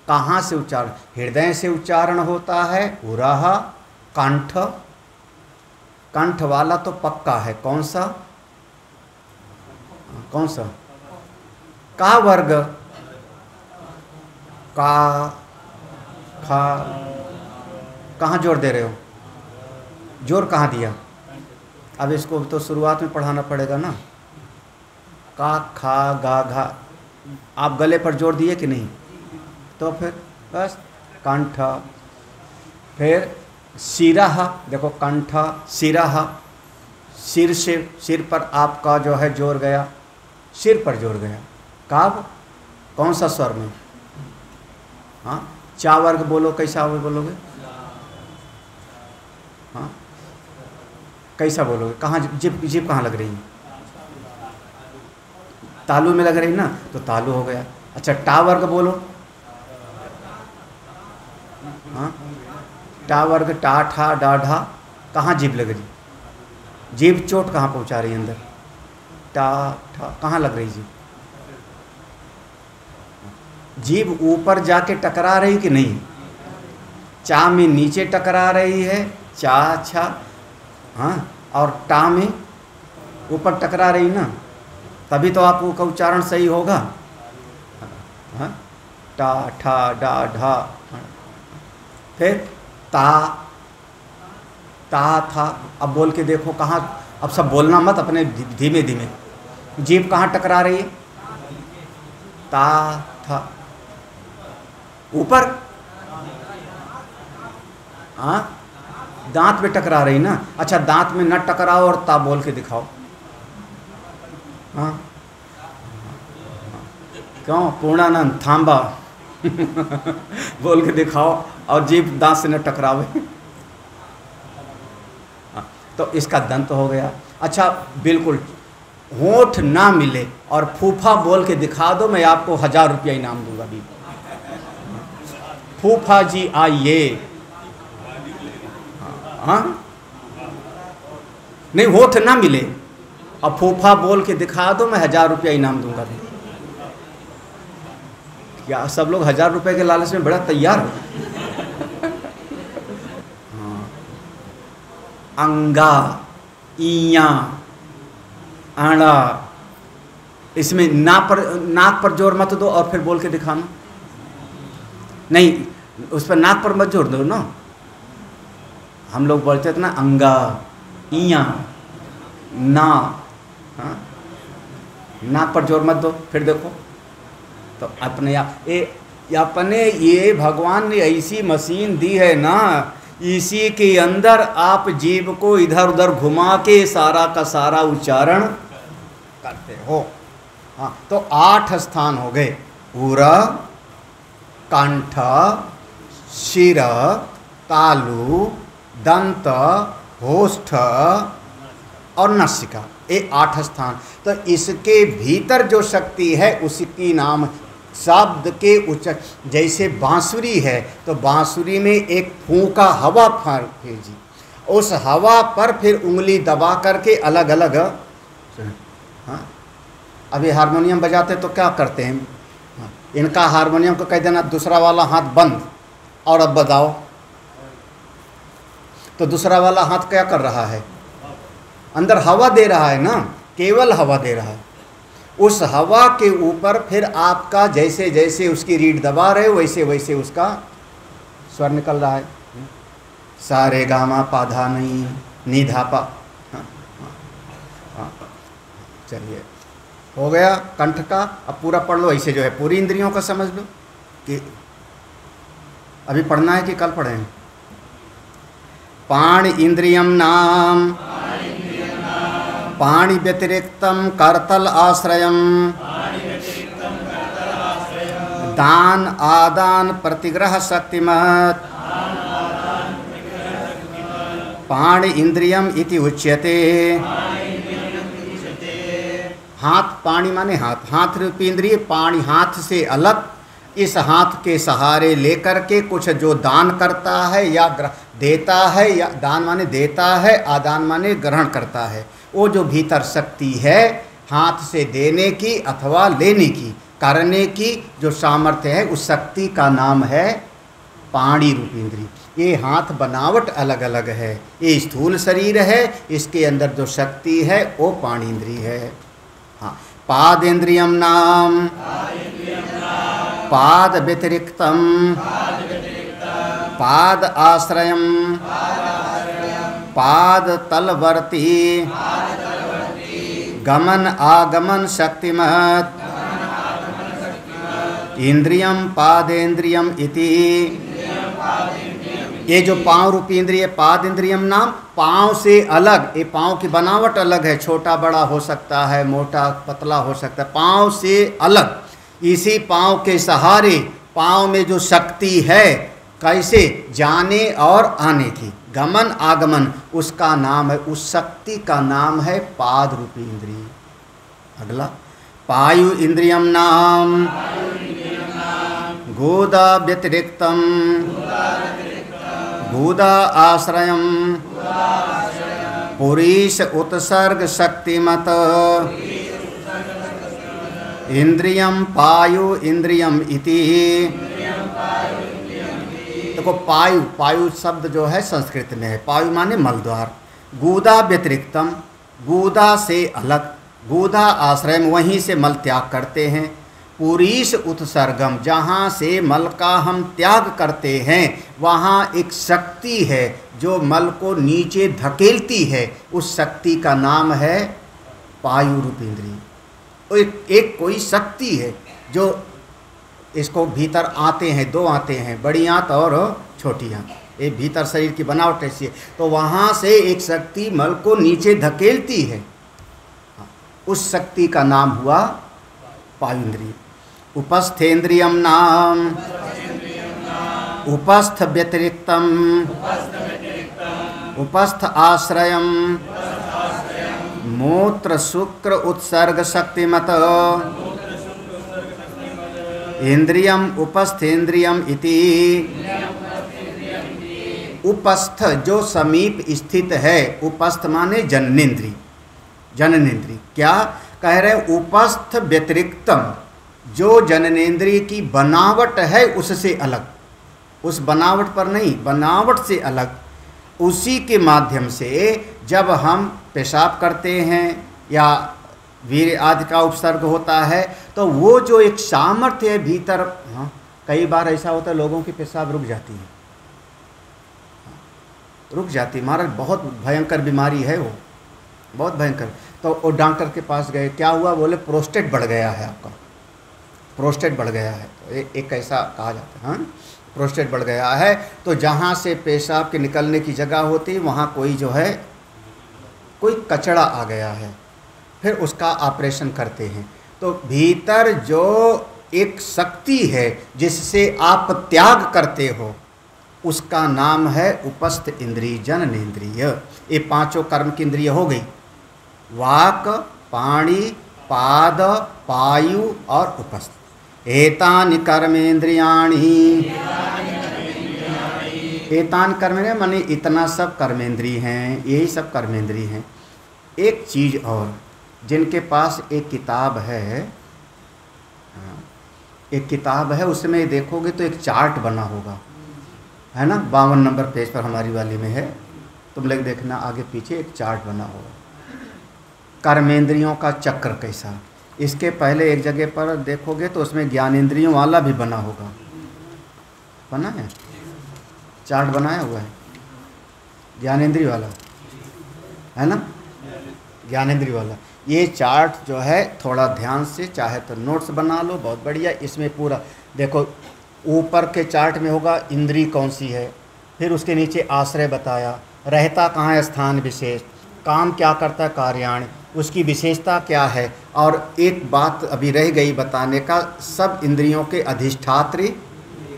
कहाँ से उच्चारण? हृदय से उच्चारण होता है, उराह, कंठ, कंठ वाला तो पक्का है, कौन सा? कौन सा? का वर्ग, का, खा, कहाँ जोर दे रहे हो? जोर कहाँ दिया? अब इसको तो शुरुआत में पढ़ाना पड़ेगा ना। का, खा, गा, घा, आप गले पर जोर दिए कि नहीं? तो फिर बस कंठ, फिर शिरः, देखो कंठ, शिरः, सिर से, सिर पर आपका जो है जोर गया, सिर पर जोर गया। कब, कौन सा स्वर में? हाँ, चा वर्ग बोलो, कैसा बोलोगे? हाँ, कैसा बोलोगे? कहाँ जिप, जिप कहाँ लग रही है? तालु में लग रही ना, तो तालु हो गया। अच्छा, टा वर्ग बोलो। हाँ, टा वर्ग, टा, ठा, डा, ढा, कहाँ जीभ लग रही? जीभ चोट कहाँ पहुँचा रही है अंदर? टा, ठा, कहाँ लग रही जीभ? जीभ ऊपर जाके टकरा रही कि नहीं? चा में नीचे टकरा रही है, चा, छा, हाँ, और टा में ऊपर टकरा रही ना, तभी तो आपका उच्चारण सही होगा। हाँ, टा, ठा, डा, ढा, फिर ता, ता, था। अब बोल के देखो कहाँ, अब सब बोलना मत, अपने धीमे धीमे, जीभ कहाँ टकरा रही है? ता, था, ऊपर, हाँ, दांत में टकरा रही ना। अच्छा, दांत में न टकराओ और ता बोल के दिखाओ। हाँ, क्यों? पूर्णानंद थांबा बोल के दिखाओ और जीभ दांत से न टकरावे। तो इसका दंत हो गया। अच्छा, बिल्कुल होठ ना मिले और फूफा बोल के दिखा दो, मैं आपको 1000 रुपया इनाम दूंगा। अभी फूफा जी आइए। हाँ, नहीं, होठ ना मिले और फूफा बोल के दिखा दो, मैं 1000 रुपया इनाम दूंगा। क्या सब लोग 1000 रुपये के लालच में बड़ा तैयार हो? हाँ, अंगा, इया, आड़ा, इसमें नाक पर जोर मत दो और फिर बोल के दिखाना। नहीं, उस पर नाक पर मत जोड़ दो ना। हम लोग बोलते थे ना अंगा, इया, ना, हाँ, नाक पर जोर मत दो, फिर देखो तो अपने आप अपने ये भगवान ने ऐसी मशीन दी है ना, इसी के अंदर आप जीव को इधर उधर घुमा के सारा का सारा उच्चारण करते हो। हाँ, तो 8 स्थान हो गए, उर, कंठ, शिर, तालु, दंत, होष्ठ और नासिका, ये 8 स्थान। तो इसके भीतर जो शक्ति है उसकी नाम शब्द के उच्च, जैसे बांसुरी है तो बांसुरी में एक फूंका हवा फेंकी, उस हवा पर फिर उंगली दबा करके अलग अलग। हाँ, अभी हारमोनियम बजाते तो क्या करते हैं, इनका हारमोनियम को कह देना दूसरा वाला हाथ बंद और अब बजाओ, तो दूसरा वाला हाथ क्या कर रहा है, अंदर हवा दे रहा है ना, केवल हवा दे रहा है। उस हवा के ऊपर फिर आपका जैसे जैसे उसकी रीड दबा रहे हो वैसे वैसे उसका स्वर निकल रहा है। सारे गामा पाधा नहीं नी धापा। चलिए, हो गया कंठ का। अब पूरा पढ़ लो, ऐसे जो है पूरी इंद्रियों का समझ लो कि अभी पढ़ना है कि कल पढ़ें। पाणि इंद्रियम नाम पाणि व्यतिरिक्तम करतल आश्रयम दान आदान प्रतिग्रह शक्तिमत् पाणि इंद्रियम इति उच्यते। हाथ, पाणि माने हाथ, हाथ रूपी इंद्रिय, पाणि हाथ से अलग, इस हाथ के सहारे लेकर के कुछ जो दान करता है या देता है, या दान माने देता है, आदान माने ग्रहण करता है, वो जो भीतर शक्ति है हाथ से देने की अथवा लेने की, करने की जो सामर्थ्य है, उस शक्ति का नाम है पाणि रूपी इंद्रिय। ये हाथ बनावट अलग अलग है, ये स्थूल शरीर है, इसके अंदर जो शक्ति है वो पाणि इंद्रिय है। हाँ, पादेन्द्रियम नाम पाद व्यतिरिक्तम पाद आश्रयम पाद तलवर्ती गमन आगमन शक्तिमत् इंद्रियम पादेन्द्रियम इति। ये जो पाँव रूपी इंद्रिय पाद इंद्रियम नाम, पाँव से अलग, ये पाँव की बनावट अलग है, छोटा बड़ा हो सकता है, मोटा पतला हो सकता है, पाँव से अलग, इसी पाँव के सहारे पाँव में जो शक्ति है कैसे जाने और आने की, गमन आगमन, उसका नाम है, उस शक्ति का नाम है पाद रूपी इंद्रिय। अगला, पायु इंद्रियम नाम गोदा व्यतिरिक्तम गोदा आश्रयम पुरीश उत्सर्ग शक्तिमत इंद्रियम पायु इंद्रियम इति। देखो, पायु, पायु शब्द जो है संस्कृत में है, पायु माने मलद्वार, गूदा व्यतिरिक्तम, गूदा से अलग, गूदा आश्रय में वहीं से मल त्याग करते हैं, पुरीश उत्सर्गम, जहाँ से मल का हम त्याग करते हैं वहाँ एक शक्ति है जो मल को नीचे धकेलती है, उस शक्ति का नाम है पायु रूप इंद्रिय। एक कोई शक्ति है जो इसको भीतर आते हैं, दो आते हैं, बड़ी आंत और छोटी आंत, ये भीतर शरीर की बनावट ऐसी है, तो वहाँ से एक शक्ति मल को नीचे धकेलती है, उस शक्ति का नाम हुआ पायु इंद्रिय। उपस्थेन्द्रियम नाम उपस्थ व्यतिरिक्तम उपस्थ आश्रयम मूत्र शुक्र उत्सर्ग शक्तिमत इंद्रियम उपस्थेन्द्रियम इति। उपस्थ जो समीप स्थित है, उपस्थ माने जननेन्द्रिय, जननेन्द्रिय, क्या कह रहे हैं, उपस्थ व्यतिरिक्तम, जो जननेन्द्रिय की बनावट है उससे अलग, उस बनावट पर नहीं, बनावट से अलग, उसी के माध्यम से जब हम पेशाब करते हैं या वीर्य आदि का उपसर्ग होता है, तो वो जो एक सामर्थ्य है भीतर, हाँ, कई बार ऐसा होता है लोगों की पेशाब रुक जाती है, रुक जाती, महाराज बहुत भयंकर बीमारी है वो, बहुत भयंकर। तो वो डॉक्टर के पास गए, क्या हुआ, बोले प्रोस्टेट बढ़ गया है आपका, प्रोस्टेट बढ़ गया है। तो एक ऐसा कहा जाता है, हाँ प्रोस्टेट बढ़ गया है। तो जहाँ से पेशाब के निकलने की जगह होती है वहाँ कोई जो है कोई कचड़ा आ गया है, फिर उसका ऑपरेशन करते हैं। तो भीतर जो एक शक्ति है जिससे आप त्याग करते हो उसका नाम है उपस्थ इंद्रिय जननेन्द्रिय। ये पांचों कर्म की इंद्रिय हो गई, वाक, पाणी, पाद, पायु और उपस्थ। एतानि कर्मेंद्रियाणि, एतान कर्मेंद्रिय माने इतना सब कर्मेंद्रिय हैं, यही सब कर्मेंद्रिय हैं। एक चीज़ और, जिनके पास एक किताब है, एक किताब है उसमें देखोगे तो एक चार्ट बना होगा, है ना, 52 नंबर पेज पर हमारी वाली में है, तुम लोग देखना आगे पीछे एक चार्ट बना होगा कर्मेंद्रियों का चक्र कैसा। इसके पहले एक जगह पर देखोगे तो उसमें ज्ञानेंद्रियों वाला भी बना होगा, बना है, चार्ट बनाया हुआ है ज्ञानेंद्रिय वाला, है ना, ज्ञानेंद्रिय वाला। ये चार्ट जो है थोड़ा ध्यान से चाहे तो नोट्स बना लो, बहुत बढ़िया। इसमें पूरा देखो, ऊपर के चार्ट में होगा इंद्री कौन सी है, फिर उसके नीचे आश्रय बताया, रहता कहाँ है स्थान विशेष, काम क्या करता है कार्याण, उसकी विशेषता क्या है, और एक बात अभी रह गई बताने का, सब इंद्रियों के अधिष्ठात्री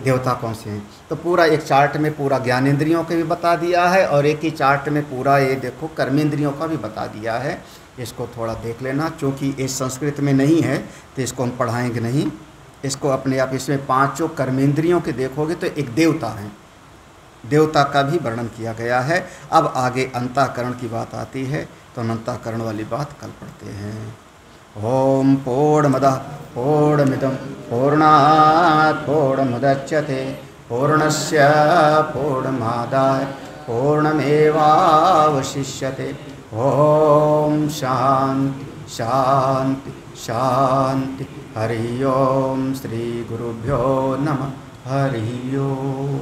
देवता कौन से हैं। तो पूरा एक चार्ट में पूरा ज्ञानेंद्रियों के भी बता दिया है और एक ही चार्ट में पूरा ये देखो कर्मेंद्रियों का भी बता दिया है। इसको थोड़ा देख लेना, क्योंकि ये संस्कृत में नहीं है तो इसको हम पढ़ाएंगे नहीं, इसको अपने आप। इसमें पांचों कर्मेंद्रियों के देखोगे तो एक देवता हैं, देवता का भी वर्णन किया गया है। अब आगे अंतःकरण की बात आती है, तो अंतःकरण वाली बात कल पढ़ते हैं। ओम पूर्णमदः पूर्णमिदं पूर्णात् पूर्णमुदच्यते पूर्णस्य पूर्णमादाय पूर्णमेवावशिष्यते। ओम शांति शांति शांति। हरि ओम। श्री गुरुभ्यो नमः। हरि ओम।